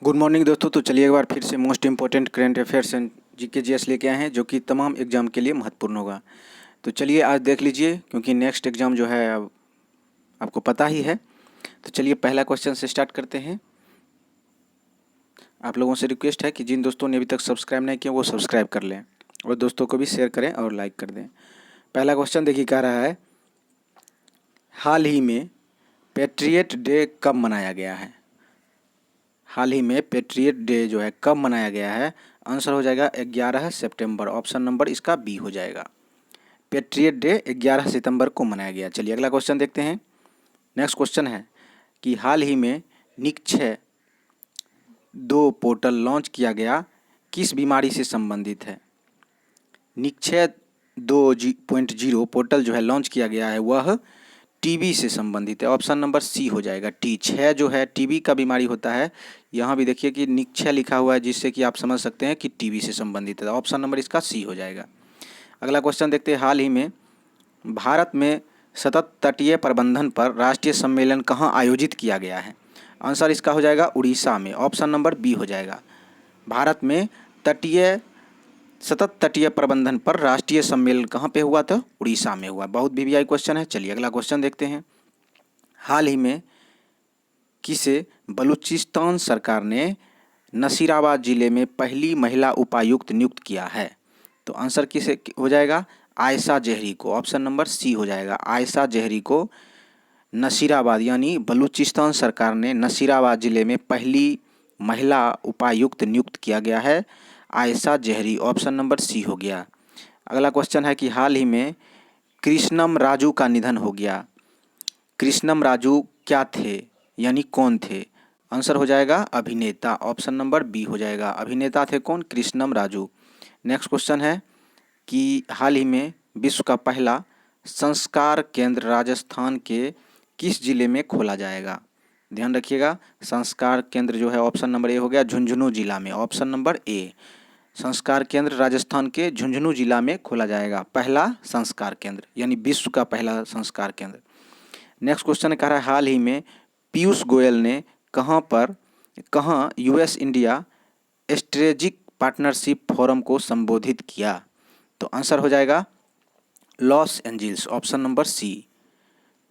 Good morning दोस्तों। तो चलिए एक बार फिर से most important current affairs and GK GS लेके आए हैं जो कि तमाम एग्जाम के लिए महत्वपूर्ण होगा। तो चलिए आज देख लीजिए, क्योंकि नेक्स्ट एग्जाम जो है अब आपको पता ही है। तो चलिए पहला क्वेश्चन से स्टार्ट करते हैं। आप लोगों से रिक्वेस्ट है कि जिन दोस्तों ने अभी तक सब्सक्राइब नहीं किया वो सब्सक्राइब कर लें और दोस्तों को भी शेयर करें और लाइक कर दें। पहला क्वेश्चन देखिए, कह रहा है हाल ही में पैट्रियट डे कब मनाया गया है। हाल ही में पैट्रियट डे जो है कब मनाया गया है। आंसर हो जाएगा 11 सितंबर। ऑप्शन नंबर इसका बी हो जाएगा। पैट्रियट डे 11 सितंबर को मनाया गया। चलिए अगला क्वेश्चन देखते हैं। नेक्स्ट क्वेश्चन है कि हाल ही में निक्षय 2 पोर्टल लॉन्च किया गया, किस बीमारी से संबंधित है। निक्षय 2.0 पोर्टल जो है लॉन्च किया गया है वह टीबी से संबंधित है। ऑप्शन नंबर सी हो जाएगा। T6 जो है टीबी का बीमारी होता है। यहाँ भी देखिए कि निक्षय लिखा हुआ है, जिससे कि आप समझ सकते हैं कि टीबी से संबंधित है। ऑप्शन नंबर इसका सी हो जाएगा। अगला क्वेश्चन देखते हैं। हाल ही में भारत में सतत तटीय प्रबंधन पर राष्ट्रीय सम्मेलन कहाँ आयोजित किया गया है। आंसर इसका हो जाएगा उड़ीसा में। ऑप्शन नंबर बी हो जाएगा। भारत में सतत तटीय प्रबंधन पर राष्ट्रीय सम्मेलन कहाँ पे हुआ था। उड़ीसा में हुआ। बहुत वीवीआई क्वेश्चन है। चलिए अगला क्वेश्चन देखते हैं। हाल ही में किसे बलूचिस्तान सरकार ने नसीराबाद जिले में पहली महिला उपायुक्त नियुक्त किया है। तो आंसर किसे हो जाएगा, आयशा जहरी को। ऑप्शन नंबर सी हो जाएगा। आयशा जहरी को नसीराबाद यानी बलूचिस्तान सरकार ने नसीराबाद जिले में पहली महिला उपायुक्त नियुक्त किया गया है, आयशा जहरी। ऑप्शन नंबर सी हो गया। अगला क्वेश्चन है कि हाल ही में कृष्णम राजू का निधन हो गया। कृष्णम राजू क्या थे यानी कौन थे। आंसर हो जाएगा अभिनेता। ऑप्शन नंबर बी हो जाएगा। अभिनेता थे कौन, कृष्णम राजू। नेक्स्ट क्वेश्चन है कि हाल ही में विश्व का पहला संस्कार केंद्र राजस्थान के किस जिले में खोला जाएगा। ध्यान रखिएगा, संस्कार केंद्र जो है ऑप्शन नंबर ए हो गया, झुंझुनू जिला में। ऑप्शन नंबर ए, संस्कार केंद्र राजस्थान के झुंझुनू जिला में खोला जाएगा। पहला संस्कार केंद्र यानी विश्व का पहला संस्कार केंद्र। नेक्स्ट क्वेश्चन कह रहा है हाल ही में पीयूष गोयल ने कहाँ US India strategic partnership forum को संबोधित किया। तो आंसर हो जाएगा Los Angeles. Option number C.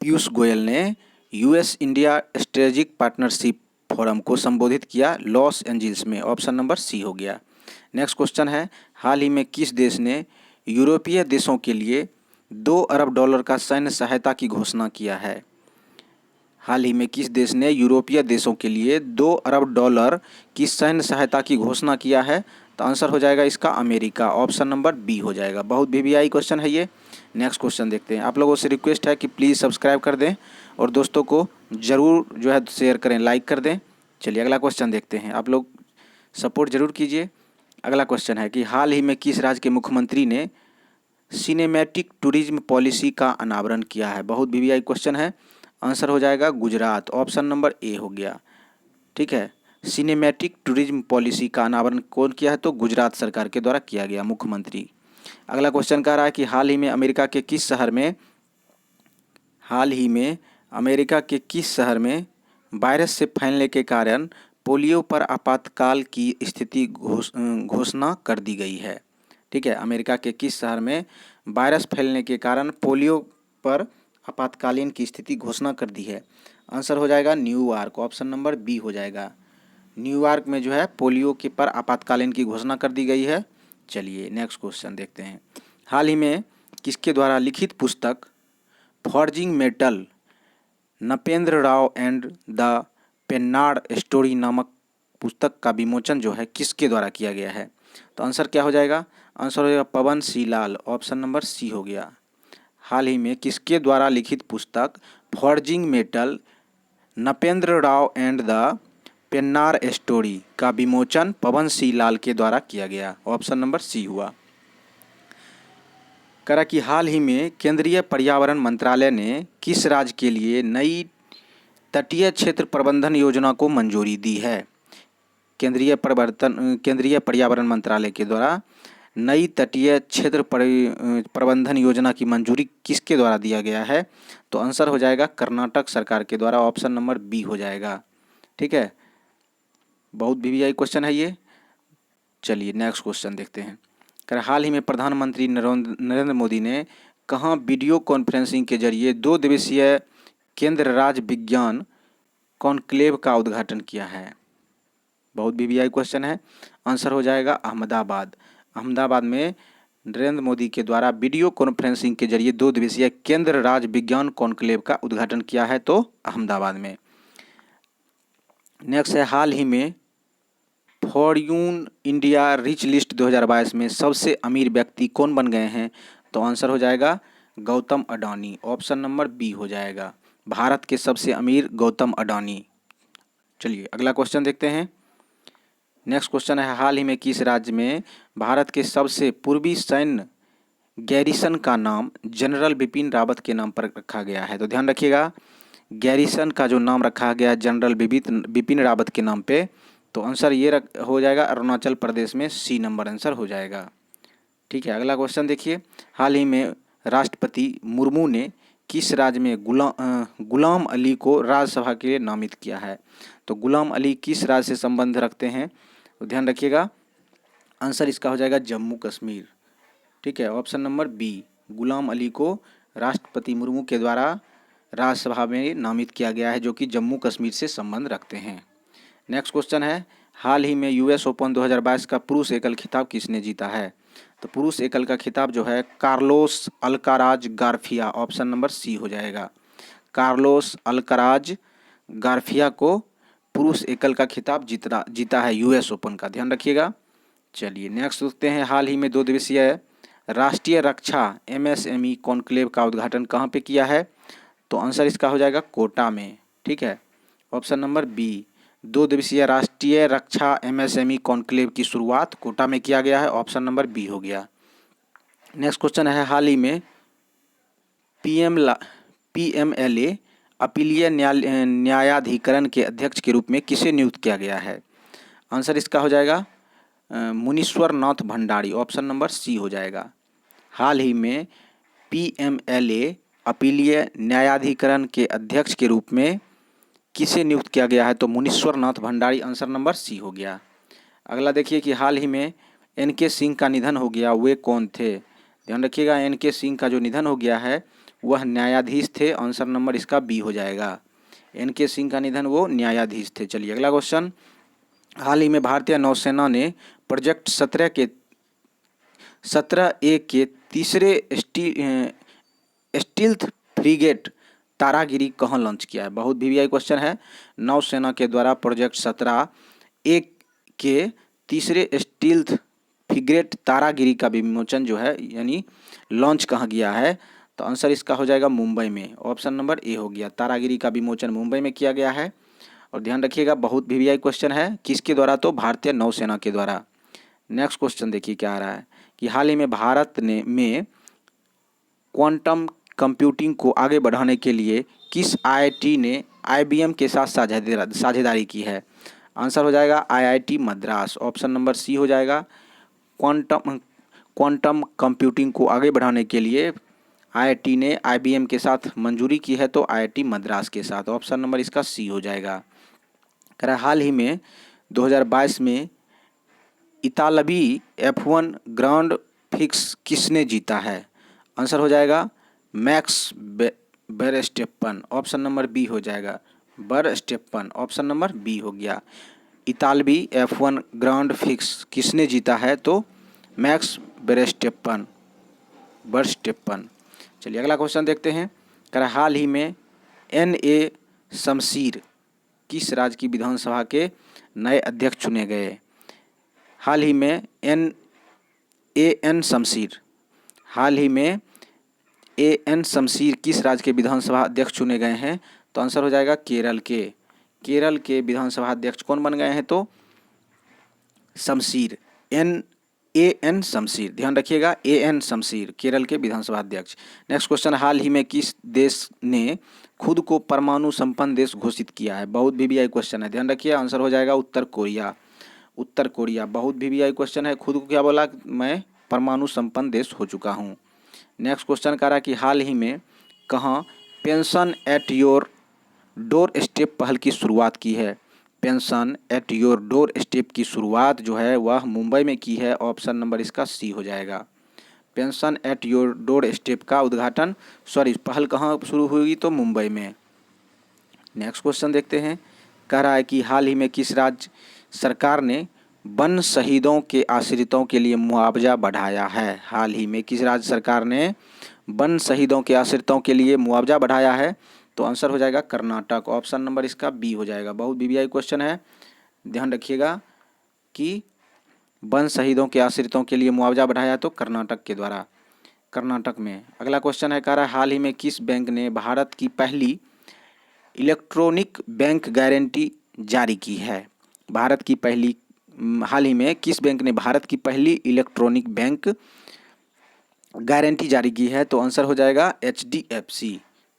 Piyush Goyal ने US India strategic partnership forum को संबोधित किया लॉस एंजल्स में। ऑप्शन नंबर सी हो गया। नेक्स्ट क्वेश्चन है हाल ही में किस देश ने यूरोपीय देशों के लिए $2 अरब का सैन्य सहायता की घोषणा किया है। हाल ही में किस देश ने यूरोपीय देशों के लिए $2 अरब की सैन्य सहायता की घोषणा किया है। तो आंसर हो जाएगा इसका अमेरिका। ऑप्शन नंबर बी हो जाएगा। बहुत वीवीआई क्वेश्चन है ये। नेक्स्ट क्वेश्चन देखते हैं। आप लोगों से रिक्वेस्ट है कि प्लीज़ सब्सक्राइब कर दें और दोस्तों को ज़रूर जो है शेयर करें, लाइक कर दें। चलिए अगला क्वेश्चन देखते हैं। आप लोग सपोर्ट ज़रूर कीजिए। अगला क्वेश्चन है कि हाल ही में किस राज्य के मुख्यमंत्री ने सिनेमैटिक टूरिज्म पॉलिसी का अनावरण किया है। बहुत वीवीआई क्वेश्चन है। आंसर हो जाएगा गुजरात। ऑप्शन नंबर ए हो गया। ठीक है, सिनेमैटिक टूरिज्म पॉलिसी का अनावरण कौन किया है, तो गुजरात सरकार के द्वारा किया गया, मुख्यमंत्री। अगला क्वेश्चन कह रहा है कि हाल ही में अमेरिका के किस शहर में वायरस से फैलने के कारण पोलियो पर आपातकाल की स्थिति घोषणा कर दी गई है। ठीक है, अमेरिका के किस शहर में वायरस फैलने के कारण पोलियो पर आपातकालीन की स्थिति घोषणा कर दी है। आंसर हो जाएगा न्यूयॉर्क। ऑप्शन नंबर बी हो जाएगा। न्यूयॉर्क में जो है पोलियो के पर आपातकालीन की घोषणा कर दी गई है। चलिए नेक्स्ट क्वेश्चन देखते हैं। हाल ही में किसके द्वारा लिखित पुस्तक forging metal Napendra Rao and the Pennar story नामक पुस्तक का विमोचन जो है किसके द्वारा किया गया है। तो आंसर क्या हो जाएगा, आंसर हो जाएगा पवन सीलाल। ऑप्शन नंबर सी हो गया। हाल ही में किसके द्वारा लिखित पुस्तक forging metal Napendra Rao and the Pennar story का विमोचन पवन सीलाल के द्वारा किया गया। ऑप्शन नंबर सी हुआ। करा कि हाल ही में केंद्रीय पर्यावरण मंत्रालय ने किस राज्य के लिए नई तटीय क्षेत्र प्रबंधन योजना को मंजूरी दी है। केंद्रीय पर्यावरण मंत्रालय के द्वारा नई तटीय क्षेत्र प्रबंधन योजना की मंजूरी किसके द्वारा दिया गया है। तो आंसर हो जाएगा कर्नाटक सरकार के द्वारा। ऑप्शन नंबर बी हो जाएगा। ठीक है, बहुत वीवीआई क्वेश्चन है ये। चलिए नेक्स्ट क्वेश्चन देखते हैं। कह रहा हाल ही में प्रधानमंत्री नरेंद्र मोदी ने कहाँ वीडियो कॉन्फ्रेंसिंग के जरिए 2 दिवसीय केंद्र राज्य विज्ञान कॉन्क्लेव का उद्घाटन किया है। बहुत वीवीआई क्वेश्चन है। आंसर हो जाएगा अहमदाबाद। अहमदाबाद में नरेंद्र मोदी के द्वारा वीडियो कॉन्फ्रेंसिंग के जरिए 2 दिवसीय केंद्र राज्य विज्ञान कॉन्क्लेव का उद्घाटन किया है, तो अहमदाबाद में। नेक्स्ट है हाल ही में फॉर्च्यून इंडिया रिच लिस्ट 2022 में सबसे अमीर व्यक्ति कौन बन गए हैं, तो आंसर हो जाएगा Gautam Adani. Option number B हो जाएगा। भारत के सबसे अमीर गौतम अडानी। चलिए अगला क्वेश्चन देखते हैं। नेक्स्ट क्वेश्चन है हाल ही में किस राज्य में भारत के सबसे पूर्वी सैन्य गैरिसन का नाम जनरल बिपिन रावत के नाम पर रखा गया है। तो ध्यान रखिएगा, गैरिसन का जो नाम रखा गया जनरल बिपिन रावत के नाम पे, तो आंसर ये हो जाएगा अरुणाचल प्रदेश में। सी नंबर आंसर हो जाएगा। ठीक है, अगला क्वेश्चन देखिए। हाल ही में राष्ट्रपति मुर्मू ने किस राज्य में गुलाम अली को राज्यसभा के लिए नामित किया है। तो गुलाम अली किस राज्य से संबंध रखते हैं, तो ध्यान रखिएगा, आंसर इसका हो जाएगा जम्मू कश्मीर। ठीक है, option number B, Ghulam Ali को राष्ट्रपति मुर्मू के द्वारा राज्यसभा में नामित किया गया है, जो कि जम्मू कश्मीर से संबंध रखते हैं। नेक्स्ट क्वेश्चन है हाल ही में यूएस ओपन 2022 का पुरुष एकल खिताब किसने जीता है। तो पुरुष एकल का खिताब जो है Carlos Alcaraz Garfia. Option number C हो जाएगा। कार्लोस अल्काराज गार्फिया को पुरुष एकल का खिताब जीता है यूएस ओपन का, ध्यान रखिएगा। चलिए नेक्स्ट देखते हैं। हाल ही में 2 दिवसीय राष्ट्रीय रक्षा एमएसएमई कॉन्क्लेव का उद्घाटन कहाँ पे किया है, तो आंसर इसका हो जाएगा कोटा में। ठीक है, ऑप्शन नंबर बी, 2 दिवसीय राष्ट्रीय रक्षा एमएसएमई कॉन्क्लेव की शुरुआत कोटा में किया गया है। ऑप्शन नंबर बी हो गया। नेक्स्ट क्वेश्चन है हाल ही में पीएमएलए अपीलीय न्यायाधिकरण के अध्यक्ष के रूप में किसे नियुक्त किया गया है। आंसर इसका हो जाएगा मुनीश्वर नाथ भंडारी। ऑप्शन नंबर सी हो जाएगा। हाल ही में पीएमएलए अपीलीय न्यायाधिकरण के अध्यक्ष के रूप में किसे नियुक्त किया गया है, तो मुनीश्वर नाथ भंडारी। आंसर नंबर सी हो गया। अगला देखिए कि हाल ही में एनके सिंह का निधन हो गया, वे कौन थे। ध्यान रखिएगा, एनके सिंह का जो निधन हो गया है वह न्यायाधीश थे। आंसर नंबर इसका बी हो जाएगा। एनके सिंह का निधन वो न्यायाधीश थे। चलिए अगला क्वेश्चन। हाल ही में भारतीय नौसेना ने प्रोजेक्ट 17A के तीसरे स्टील्थ फ्रिगेट तारागिरी कहाँ लॉन्च किया है। बहुत वीवीआई क्वेश्चन है। नौसेना के द्वारा प्रोजेक्ट 17A के तीसरे स्टील्थ फ्रिगेट तारागिरी का विमोचन जो है यानी लॉन्च कहाँ किया है, तो आंसर इसका हो जाएगा मुंबई में। ऑप्शन नंबर ए हो गया। तारागिरी का विमोचन मुंबई में किया गया है। और ध्यान रखिएगा, बहुत वीवीआई क्वेश्चन है। किसके द्वारा, तो भारतीय नौसेना के द्वारा। नेक्स्ट क्वेश्चन देखिए क्या आ रहा है कि हाल ही में भारत में क्वांटम कंप्यूटिंग को आगे बढ़ाने के लिए किस आईआईटी ने आईबीएम के साथ साझेदारी की है। आंसर हो जाएगा IIT Madras. Option number C हो जाएगा। क्वांटम कंप्यूटिंग को आगे बढ़ाने के लिए आईआईटी ने आईबीएम के साथ मंजूरी की है, तो आईआईटी मद्रास के साथ। ऑप्शन नंबर इसका सी हो जाएगा। कह रहा हाल ही में 2022 में इतालवी F1 ग्रांड फिक्स किसने जीता है। आंसर हो जाएगा Max Verstappen. Option number B हो जाएगा। वेरस्टेपन। ऑप्शन नंबर बी हो गया। इतालवी F1 ग्रांड फिक्स किसने जीता है, तो मैक्स वेरस्टेपन। चलिए अगला क्वेश्चन देखते हैं। कह रहा हाल ही में एन.ए. शमशीर किस राज्य की विधानसभा के नए अध्यक्ष चुने गए। हाल ही में एन शमशीर किस राज्य के विधानसभा अध्यक्ष चुने गए हैं, तो आंसर हो जाएगा केरल के। केरल के विधानसभा अध्यक्ष कौन बन गए हैं, तो शमशीर। एन शमशीर, ध्यान रखिएगा, एन शमशीर केरल के विधानसभा अध्यक्ष। नेक्स्ट क्वेश्चन, हाल ही में किस देश ने खुद को परमाणु संपन्न देश घोषित किया है। बहुत वीवीआई क्वेश्चन है, ध्यान रखिए। आंसर हो जाएगा उत्तर कोरिया। उत्तर कोरिया बहुत वीवीआई क्वेश्चन है। खुद को क्या बोला, मैं परमाणु संपन्न देश हो चुका हूँ। नेक्स्ट क्वेश्चन कह रहा कि हाल ही में कहाँ pension at your door step पहल की शुरुआत की है। Pension at your door step की शुरुआत जो है वह मुंबई में की है। ऑप्शन नंबर इसका सी हो जाएगा। Pension at your door step का उद्घाटन पहल कहाँ शुरू हुई? तो मुंबई में। नेक्स्ट क्वेश्चन देखते हैं। कह रहा है कि हाल ही में किस राज्य सरकार ने वन शहीदों के आश्रितों के लिए मुआवजा बढ़ाया है? हाल ही में किस राज्य सरकार ने वन शहीदों के आश्रितों के लिए मुआवजा बढ़ाया है? तो आंसर हो जाएगा कर्नाटक। ऑप्शन नंबर इसका बी हो जाएगा। बहुत बीबीआई क्वेश्चन है, ध्यान रखिएगा कि वन शहीदों के आश्रितों के लिए मुआवजा बढ़ाया तो कर्नाटक के द्वारा, कर्नाटक में। अगला क्वेश्चन है, कह रहा है हाल ही में किस बैंक ने भारत की पहली इलेक्ट्रॉनिक बैंक गारंटी जारी की है? भारत की पहली हाल ही में किस बैंक ने भारत की पहली इलेक्ट्रॉनिक बैंक गारंटी जारी की है? तो आंसर हो जाएगा HDFC।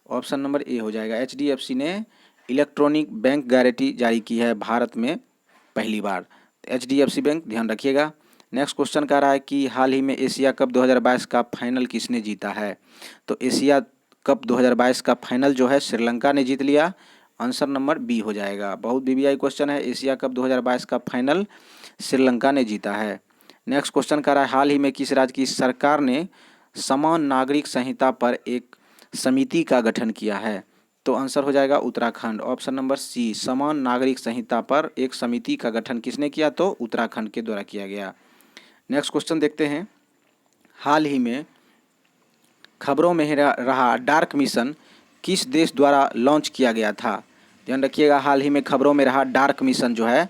ऑप्शन नंबर ए हो जाएगा। HDFC ने इलेक्ट्रॉनिक बैंक गारंटी जारी की है भारत में पहली बार। HDFC बैंक, ध्यान रखिएगा। नेक्स्ट क्वेश्चन कह रहा है कि हाल ही में एशिया कप 2022 का फाइनल किसने जीता है? तो एशिया कप 2022 का फाइनल जो है श्रीलंका ने जीत लिया। आंसर नंबर बी हो जाएगा। बहुत बीबीआई क्वेश्चन है, एशिया कप 2022 का फाइनल श्रीलंका ने जीता है। नेक्स्ट क्वेश्चन कह रहा है हाल ही में किस राज्य की सरकार ने समान नागरिक संहिता पर एक समिति का गठन किया है? तो आंसर हो जाएगा उत्तराखंड। ऑप्शन नंबर सी, समान नागरिक संहिता पर एक समिति का गठन किसने किया? तो उत्तराखंड के द्वारा किया गया। नेक्स्ट क्वेश्चन देखते हैं। हाल ही में खबरों में रहा डार्क मिशन किस देश द्वारा लॉन्च किया गया था? ध्यान रखिएगा, हाल ही में खबरों में रहा डार्क मिशन जो है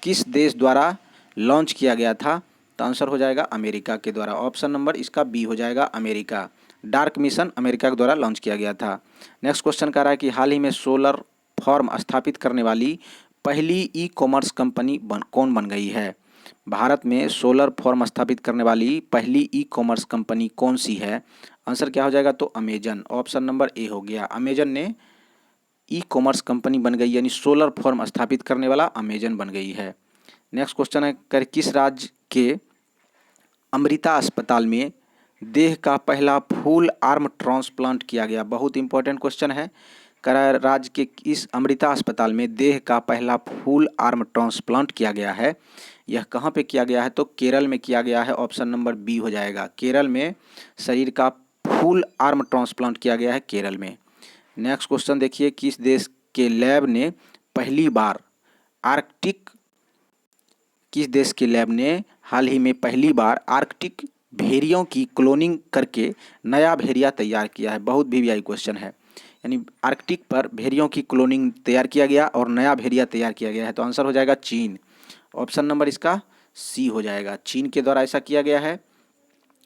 किस देश द्वारा लॉन्च किया गया था? तो आंसर हो जाएगा अमेरिका के द्वारा। ऑप्शन नंबर इसका बी हो जाएगा, अमेरिका। डार्क मिशन अमेरिका के द्वारा लॉन्च किया गया था। नेक्स्ट क्वेश्चन कह रहा है कि हाल ही में सोलर फॉर्म स्थापित करने वाली पहली ई कॉमर्स कंपनी कौन बन गई है? भारत में सोलर फॉर्म स्थापित करने वाली पहली ई कॉमर्स कंपनी कौन सी है? आंसर क्या हो जाएगा? तो अमेजन। ऑप्शन नंबर ए हो गया। अमेजन ने ई कॉमर्स कंपनी बन गई, यानी सोलर फॉर्म स्थापित करने वाला अमेजन बन गई है। नेक्स्ट क्वेश्चन है, कर किस राज्य के अमृता अस्पताल में देह का पहला फुल आर्म ट्रांसप्लांट किया गया? बहुत इंपॉर्टेंट क्वेश्चन है। करा राज्य के इस अमृता अस्पताल में देह का पहला फुल आर्म ट्रांसप्लांट किया गया है। यह कहाँ पे किया गया है? तो केरल में किया गया है। ऑप्शन नंबर बी हो जाएगा। केरल में शरीर का फुल आर्म ट्रांसप्लांट किया गया है, केरल में। नेक्स्ट क्वेश्चन देखिए, किस देश के लैब ने पहली बार आर्कटिक किस देश के लैब ने हाल ही में पहली बार आर्कटिक भेड़ियों की क्लोनिंग करके नया भेड़िया तैयार किया है? बहुत बीबीआई क्वेश्चन है, यानी आर्कटिक पर भेड़ियों की क्लोनिंग तैयार किया गया और नया भेड़िया तैयार किया गया है। तो आंसर हो जाएगा चीन। ऑप्शन नंबर इसका सी हो जाएगा, चीन के द्वारा ऐसा किया गया है।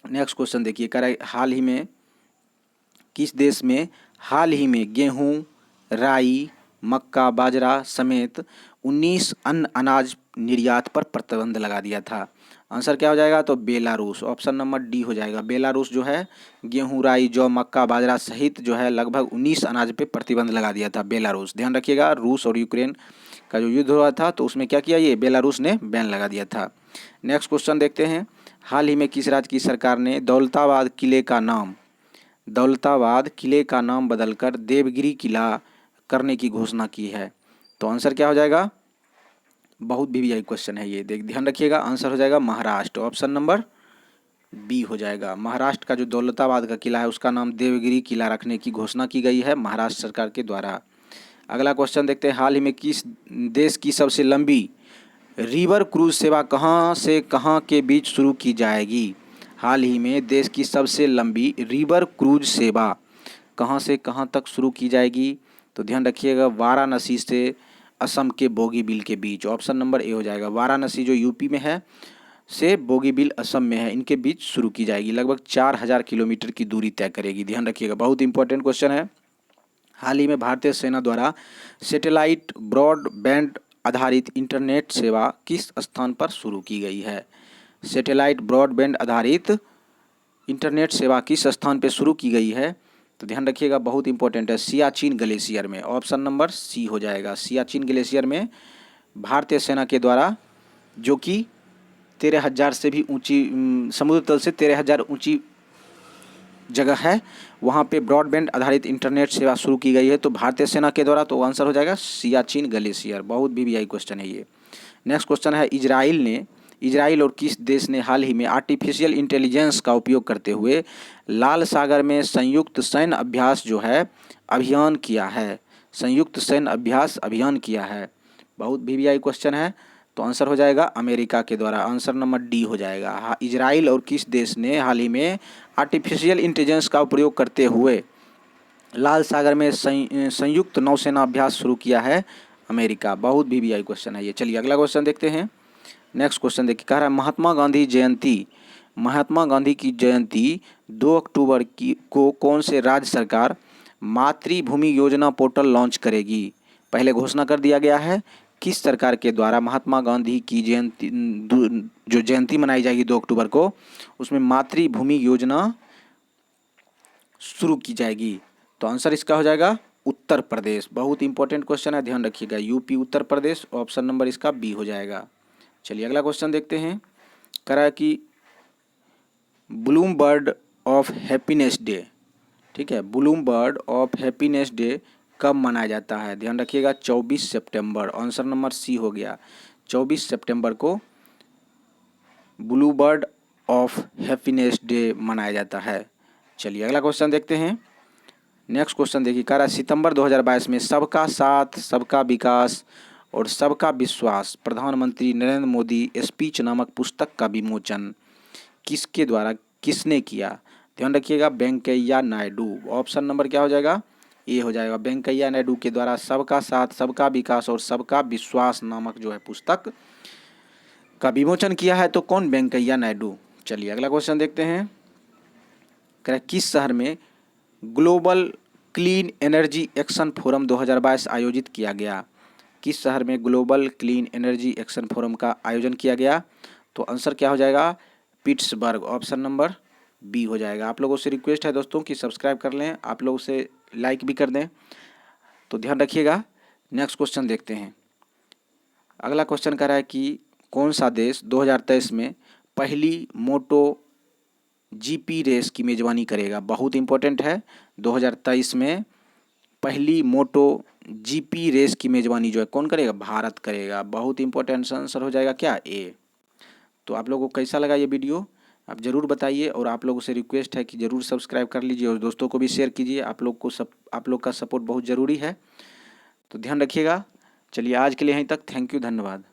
नेक्स्ट क्वेश्चन देखिए, कह रहा है हाल ही में किस देश में हाल ही में गेहूं, राई, मक्का, बाजरा समेत 19 अन्य अनाज निर्यात पर प्रतिबंध लगा दिया था? आंसर क्या हो जाएगा? तो बेलारूस। ऑप्शन नंबर डी हो जाएगा। बेलारूस जो है गेहूं, राई, जौ, मक्का, बाजरा सहित जो है लगभग 19 अनाज पे प्रतिबंध लगा दिया था बेलारूस। ध्यान रखिएगा, रूस और यूक्रेन का जो युद्ध हुआ था तो उसमें क्या किया? ये बेलारूस ने बैन लगा दिया था। नेक्स्ट क्वेश्चन देखते हैं, हाल ही में किस राज्य की सरकार ने दौलताबाद किले का नाम बदलकर देवगिरी किला करने की घोषणा की है? तो आंसर क्या हो जाएगा? बहुत बीबीआई क्वेश्चन है ये, ध्यान रखिएगा। आंसर हो जाएगा महाराष्ट्र। ऑप्शन नंबर बी हो जाएगा। महाराष्ट्र का जो दौलताबाद का किला है उसका नाम देवगिरी किला रखने की घोषणा की गई है महाराष्ट्र सरकार के द्वारा। अगला क्वेश्चन देखते हैं, हाल ही में किस देश की सबसे लंबी रिवर क्रूज सेवा कहाँ से कहाँ के बीच शुरू की जाएगी? हाल ही में देश की सबसे लंबी रिवर क्रूज सेवा कहाँ से कहाँ तक शुरू की जाएगी? तो ध्यान रखिएगा, वाराणसी से असम के बोगीबिल के बीच। ऑप्शन नंबर ए हो जाएगा। वाराणसी जो यूपी में है से बोगीबिल असम में है, इनके बीच शुरू की जाएगी। लगभग 4000 किलोमीटर की दूरी तय करेगी। ध्यान रखिएगा, बहुत इंपॉर्टेंट क्वेश्चन है। हाल ही में भारतीय सेना द्वारा सैटेलाइट ब्रॉडबैंड आधारित इंटरनेट सेवा किस स्थान पर शुरू की गई है? सैटेलाइट ब्रॉडबैंड आधारित इंटरनेट सेवा किस स्थान पर शुरू की गई है? तो ध्यान रखिएगा, बहुत इंपॉर्टेंट है, सियाचिन ग्लेशियर में। ऑप्शन नंबर सी हो जाएगा। सियाचिन ग्लेशियर में भारतीय सेना के द्वारा, जो कि 13,000 से भी ऊंची समुद्र तल से 13,000 ऊंची जगह है वहाँ पे ब्रॉडबैंड आधारित इंटरनेट सेवा शुरू की गई है? तो भारतीय सेना के द्वारा। तो आंसर हो जाएगा सियाचिन ग्लेशियर। बहुत वीवीआई क्वेश्चन है ये। नेक्स्ट क्वेश्चन है, इजराइल और किस देश ने हाल ही में आर्टिफिशियल इंटेलिजेंस का उपयोग करते हुए लाल सागर में संयुक्त सैन्य अभ्यास जो है अभियान किया है? संयुक्त सैन्य अभ्यास अभियान किया है। बहुत वीवीआई क्वेश्चन है। तो आंसर हो जाएगा अमेरिका के द्वारा। आंसर नंबर डी हो जाएगा। हाँ, इजराइल और किस देश ने हाल ही में आर्टिफिशियल इंटेलिजेंस का प्रयोग करते हुए लाल सागर में संयुक्त नौसेना अभ्यास शुरू किया है? अमेरिका। बहुत वीवीआई क्वेश्चन है ये। चलिए अगला क्वेश्चन देखते हैं। नेक्स्ट क्वेश्चन देखिए, कह रहा है महात्मा गांधी की जयंती 2 अक्टूबर को कौन से राज्य सरकार मातृभूमि योजना पोर्टल लॉन्च करेगी? पहले घोषणा कर दिया गया है। किस सरकार के द्वारा महात्मा गांधी की जो जयंती मनाई जाएगी 2 अक्टूबर को, उसमें मातृभूमि योजना शुरू की जाएगी? तो आंसर इसका हो जाएगा उत्तर प्रदेश। बहुत इंपॉर्टेंट क्वेश्चन है, ध्यान रखिएगा। UP, Uttar Pradesh. Option number इसका बी हो जाएगा। चलिए अगला क्वेश्चन देखते हैं। कह रहा है कि ब्लूमबर्ड ऑफ हैप्पीनेस डे, ठीक है, ब्लूमबर्ड ऑफ हैप्पीनेस डे कब मनाया जाता है? ध्यान रखिएगा 24 सितंबर। आंसर नंबर सी हो गया। 24 सितंबर को ब्लूबर्ड ऑफ हैप्पीनेस डे मनाया जाता है। चलिए अगला क्वेश्चन देखते हैं। नेक्स्ट क्वेश्चन देखिए, कह रहा है सितंबर 2022 में सबका साथ सबका विकास और सबका विश्वास प्रधानमंत्री नरेंद्र मोदी स्पीच नामक पुस्तक का विमोचन किसने किया? ध्यान रखिएगा वेंकैया नायडू। ऑप्शन नंबर क्या हो जाएगा? ए हो जाएगा। वेंकैया नायडू के द्वारा सबका साथ सबका विकास और सबका विश्वास नामक जो है पुस्तक का विमोचन किया है। तो कौन? वेंकैया नायडू। चलिए अगला क्वेश्चन देखते हैं। कह रहा है किस शहर में global clean energy action forum 2022 आयोजित किया गया? किस शहर में global clean energy action forum का आयोजन किया गया? तो आंसर क्या हो जाएगा? पिट्सबर्ग। ऑप्शन नंबर बी हो जाएगा। आप लोगों से रिक्वेस्ट है दोस्तों कि सब्सक्राइब कर लें, आप लोगों से लाइक भी कर दें, तो ध्यान रखिएगा। नेक्स्ट क्वेश्चन देखते हैं। अगला क्वेश्चन कह रहा है कि कौन सा देश 2023 में पहली मोटो जीपी रेस की मेजबानी करेगा? बहुत इंपॉर्टेंट है। 2023 में पहली मोटो जीपी रेस की मेजबानी जो है कौन करेगा? भारत करेगा। बहुत इंपॉर्टेंट आंसर हो जाएगा क्या? ए। तो आप लोगों को कैसा लगा ये वीडियो आप ज़रूर बताइए, और आप लोगों से रिक्वेस्ट है कि ज़रूर सब्सक्राइब कर लीजिए और दोस्तों को भी शेयर कीजिए। आप लोग का सपोर्ट बहुत ज़रूरी है। तो ध्यान रखिएगा। चलिए आज के लिए यहीं तक। थैंक यू, धन्यवाद।